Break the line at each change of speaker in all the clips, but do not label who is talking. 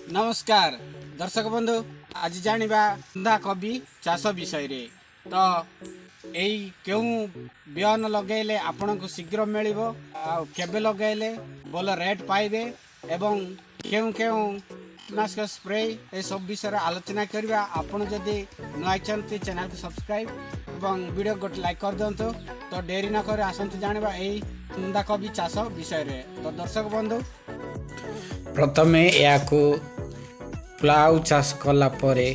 नमस्कार दर्शक बंधु आज जानिबा बंधाकोबी चाष विषय रे तो एई केउ बिहन लगेले आपन को शीघ्र मिलिबो केबे लगेले बोल रेट पाइबे एवं केउ केउ कीटनाशक स्प्रे ए सब विषय आलोचना करबा। आपन जदि नुआ चैनल चैनल को सब्सक्राइब एवं वीडियो गोटे लाइक कर दियंतु। तो देरी न करे आसंतु जानिबा एई बंधाकोबी चाष विषय रे। तो दर्शक बंधु
प्रथमे याकू प्लाउ चाष कला परे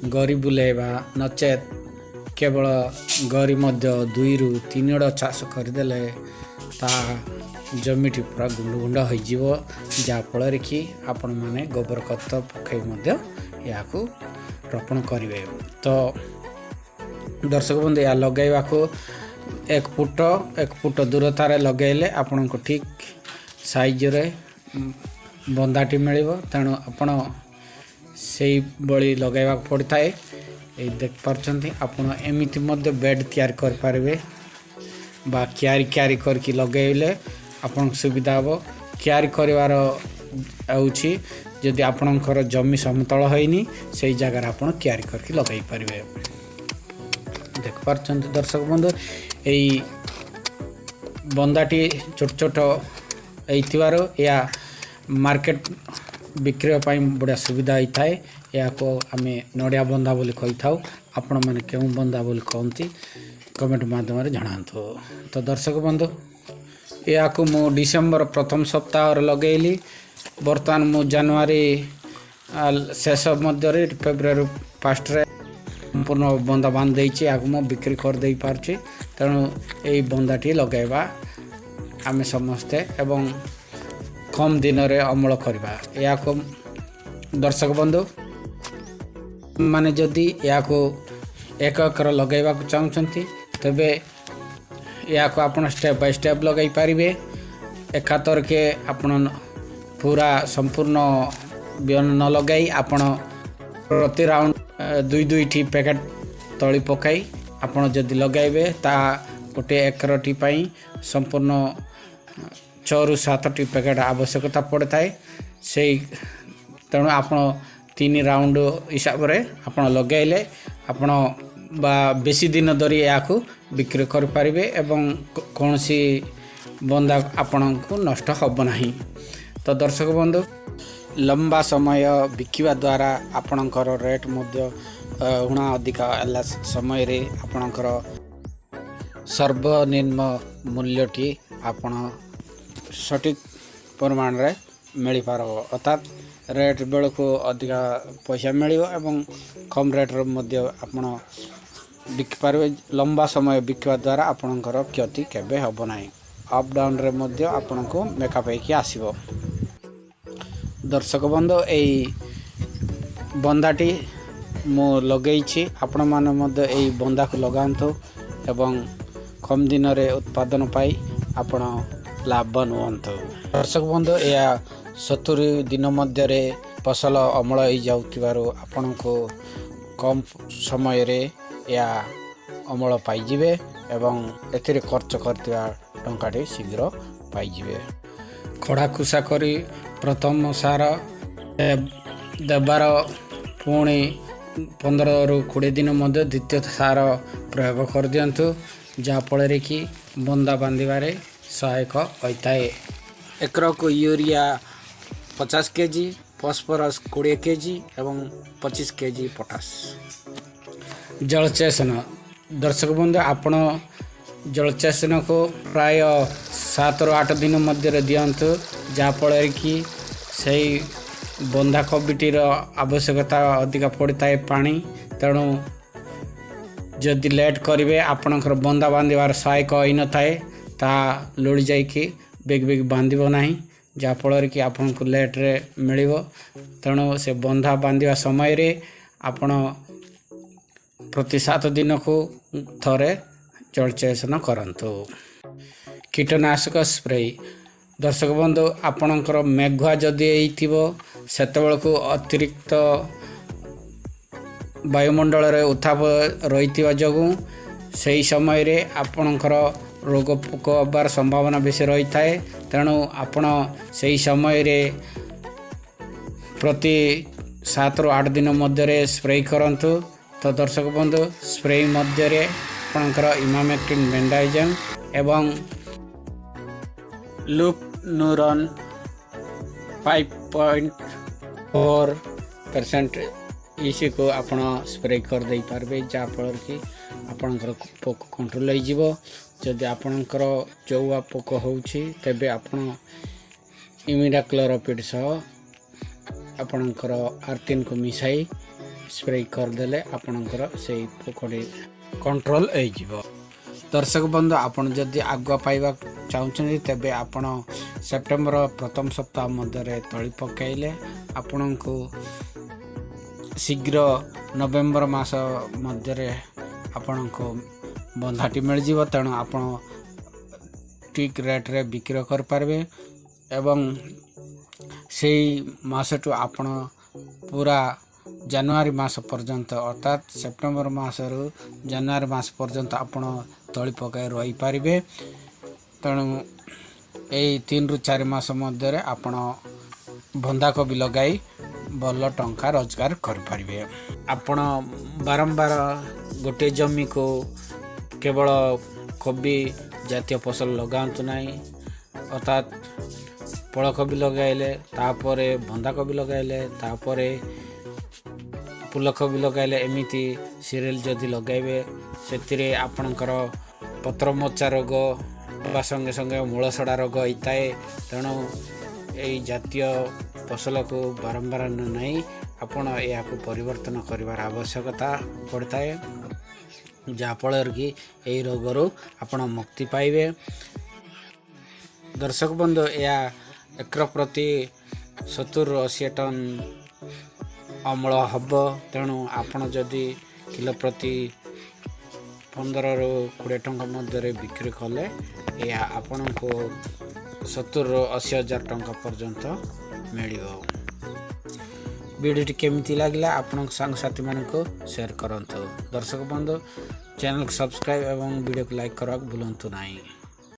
गरी बुलेबा नचेत केवल गरी मध्य 2 ରୁ 3 ड चाष करदेले ता जमीटी पूरा गुंड गुंड हो जीवो जा फल कि आपण माने गोबर खत पकई मध्य याकू रोपण करिवे। तो दर्शक बंधु या लगेवा को 1 फुट दूरता रे लगेले आपण को ठीक साइज रे बंधाटी मिलिबो। तेणु आपण से बड़ी लगेवा पड़ता है। ये देख पार्टी आपण एमती मध्य बेड तैयार कर पारे बा क्यारी करके लगेले आपन सुविधा हो। क्यारी करिवार आउछि जदि आपणकर जमी समतल होइनी से जगह आपन क्यारी करके लगे पारे। देख पार्टी दर्शक बंधु यही बंधाटी छोट छोट एइथिवारो या मार्केट विक्रय पाई बड़ा सुविधा होता है। या को आमे नड़िया बंधा बोली कही था। आपण मैंने क्यों बंधा बोली कहती कमेंट माध्यम जनातु। तो दर्शक बंधु या को मु डिसेम्बर प्रथम सप्ताह लगेली बर्तमान मु जनवरी शेष मध्य फेब्रुआरी 1 रे संपूर्ण बंधा बांध देछि। आगु मु बिक्री कर दे पारछि। तेणु यही बंधाटी लगेबा आमे समस्ते एवं कम दिन रे अमल करबा। या को दर्शक बंधु माने जदि या को 1 एकर लगेबा को चाहछंती तबे या को आपण स्टेप बाय स्टेप लगाई पारिबे। एकातर के आपण पूरा संपूर्ण बियन न लगाई आपण प्रति राउंड 2 टी पैकेट तळी पकाई आपण जदि लगाइबे ता गोटे एकर टी पई संपूर्ण 6 ରୁ 7 टी पैकेट आवश्यकता पड़ता है। से तेणु आप 3 राउंड हिसाब रे आप लगेले आपण बा बेसी दिन धरी या बिक्री कर पारिबे एवं कौन सी बंधा आपण को नष्ट होब नहीं। तो दर्शक बंधु लंबा समय बिकिवा द्वारा आपणकर रेट मध्य हुणा अधिक एला समय रे आपणकर सर्वनिम्न मूल्यटी आपण सटीक परिमाण रे मिल पार अर्थात रेट बेल को अधिक पैसा मिल एवं कम रेट मध्य आपण बिक पारे। लंबा समय बिकवा द्वारा आपणकर क्षति केबे होब नाही। अप डाउन रे मध्य आपण को मेकअप होइकी आसीबो। दर्शक बंधु एई बंधाटी मु लगेइछि आपण माने मध्य एई बंधा को लगांतो एवं कम दिन रे उत्पादन पाई आपण लाभवान हुअन्तु। दर्शक बंधु या 70 दिन मध्य रे फसल अमल हो जाउतिबारो आपण को कम समय रे या अमल पाइजिबे एवं एथिरे खर्च करतिबा टंकाटे शीघ्र पाइजिबे। खड़ा खुसा करी प्रथम सार देबार पुणी 15 ରୁ 20 दिन मध्य द्वितीय सार प्रयोग कर दियंतु जा फल कि बंधा बांधिबारे सहायक होता है। एकर को यूरिया 50 केजी, फॉस्फोरस 20 केजी एवं 25 केजी पोटास। जलसेचन दर्शक बंधु आपण जलसेचन को प्राय 7 ରୁ 8 दिन मध्य दियंतु जा फल कि सही बंधा कोबिटीर आवश्यकता अधिक पड़ता है पानी। तेणु जदि लेट करेंगे आपणकर बंधा बांधार सहायक होई न थाए ता लुड़ी जाइकी बेग बेग बांधिबो नाही जाफल कि आपन को लेट रे मिलिबो। तेणु से बंधा बांधिबा समय रे आपण प्रति 7 दिन को थरे जलसेचन करंतु। कीटनाशक स्प्रे दर्शक बंधु आपणकर मेघुआ जदि एइथिबो सेतेबेल को अतिरिक्त वायुमंडल रे उत्ताप रहिथिबा जगु सही समय रे आपणकर रोग पोक हबार संभावना बेसी रही थाए। तेणु आपण से समय रे ପ୍ରତି 7ରୁ 8 ଦିନ ମଧ୍ୟରେ ସ୍ପ୍ରେ କରନ୍ତୁ। ତ ଦର୍ଶକ ବନ୍ଧୁ ସ୍ପ୍ରେ ମଧ୍ୟରେ ଆପଣଙ୍କର ଇମାମେକ୍ଟିନ୍ ବେଣ୍ଡାଇଜମ୍ ଏବଂ ଲୁପ୍ ନ୍ୟୁରନ୍ 5.4% ଇସିକୁ ଆପଣ ସ୍ପ୍ରେ କରିଦେଇପାରିବେ, ଯାହାଫଳରେ କି ଆପଣଙ୍କର ପୋକ କଣ୍ଟ୍ରୋଲ୍ ହୋଇଯିବ। ଯଦି ଆପଣଙ୍କର ଜଉଆ ପୋକ ହେଉଛି ତେବେ ଆପଣ ଇମିଡାକ୍ଲୋରପିଡ୍ ସହ ଆପଣଙ୍କର ଆର୍ଥିନ୍କୁ ମିଶାଇ ସ୍ପ୍ରେ କରିଦେଲେ ଆପଣଙ୍କର ସେଇ ପୋକଟି କଣ୍ଟ୍ରୋଲ୍ ହୋଇଯିବ। ଦର୍ଶକ ବନ୍ଧୁ ଆପଣ ଯଦି ଆଗୁଆ ପାଇବାକୁ ଚାହୁଁଛନ୍ତି ତେବେ ଆପଣ ସେପ୍ଟେମ୍ବର ପ୍ରଥମ ସପ୍ତାହ ମଧ୍ୟରେ ତଳି ପକାଇଲେ ଆପଣଙ୍କୁ ଶୀଘ୍ର ନଭେମ୍ବର ମାସ ମଧ୍ୟରେ ଆପଣଙ୍କୁ ବନ୍ଧାଟି ମିଳିଯିବ। ତେଣୁ ଆପଣ ଠିକ୍ ରେଟ୍ରେ ବିକ୍ରୟ କରିପାରିବେ ଏବଂ ସେଇ ମାସଠୁ ଆପଣ ପୁରା ଜାନୁଆରୀ ମାସ ପର୍ଯ୍ୟନ୍ତ ଅର୍ଥାତ୍ ସେପ୍ଟେମ୍ବର ମାସରୁ ଜାନୁଆରୀ ମାସ ପର୍ଯ୍ୟନ୍ତ ଆପଣ ତଳି ପକାଇ ରହିପାରିବେ। ତେଣୁ ଏଇ 3ରୁ 4 ମାସ ମଧ୍ୟରେ ଆପଣ ବନ୍ଧାକୋବି ଲଗାଇ ଭଲ ଟଙ୍କା ରୋଜଗାର କରିପାରିବେ। ଆପଣ ବାରମ୍ବାର ଗୋଟିଏ ଜମିକୁ କେବଳ କୋବି ଜାତୀୟ ଫସଲ ଲଗାନ୍ତୁ ନାହିଁ, ଅର୍ଥାତ୍ ଫଳକୋବି ଲଗାଇଲେ ତାପରେ ବନ୍ଧାକୋବି ଲଗାଇଲେ ତାପରେ ଫୁଲକୋବି ଲଗାଇଲେ, ଏମିତି ସିରିଏଲ୍ ଯଦି ଲଗାଇବେ ସେଥିରେ ଆପଣଙ୍କର ପତ୍ରମୋଚା ରୋଗ ବା ସଙ୍ଗେ ସଙ୍ଗେ ମୂଳସଡ଼ା ରୋଗ ହେଇଥାଏ। ତେଣୁ ଏହି ଜାତୀୟ ଫସଲକୁ ବାରମ୍ବାର ନେଇ ଆପଣ ଏହାକୁ ପରିବର୍ତ୍ତନ କରିବାର ଆବଶ୍ୟକତା ପଡ଼ିଥାଏ, ଯାହାଫଳରେ କି ଏହି ରୋଗରୁ ଆପଣ ମୁକ୍ତି ପାଇବେ। ଦର୍ଶକ ବନ୍ଧୁ ଏହା ଏକର ପ୍ରତି 70ରୁ 80 ଟନ୍ ଅମଳ ହେବ। ତେଣୁ ଆପଣ ଯଦି କିଲୋ ପ୍ରତି 15ରୁ 20 ଟଙ୍କା ମଧ୍ୟରେ ବିକ୍ରି କଲେ ଏହା ଆପଣଙ୍କୁ 70ରୁ 80 ହଜାର ଟଙ୍କା ପର୍ଯ୍ୟନ୍ତ ମିଳିବ। ଭିଡ଼ିଓଟି କେମିତି ଲାଗିଲା ଆପଣଙ୍କ ସାଙ୍ଗସାଥିମାନଙ୍କୁ ସେୟାର କରନ୍ତୁ। ଦର୍ଶକ ବନ୍ଧୁ ଚ୍ୟାନେଲକୁ ସବସ୍କ୍ରାଇବ୍ ଏବଂ ଭିଡ଼ିଓକୁ ଲାଇକ୍ କରିବାକୁ ଭୁଲନ୍ତୁ ନାହିଁ।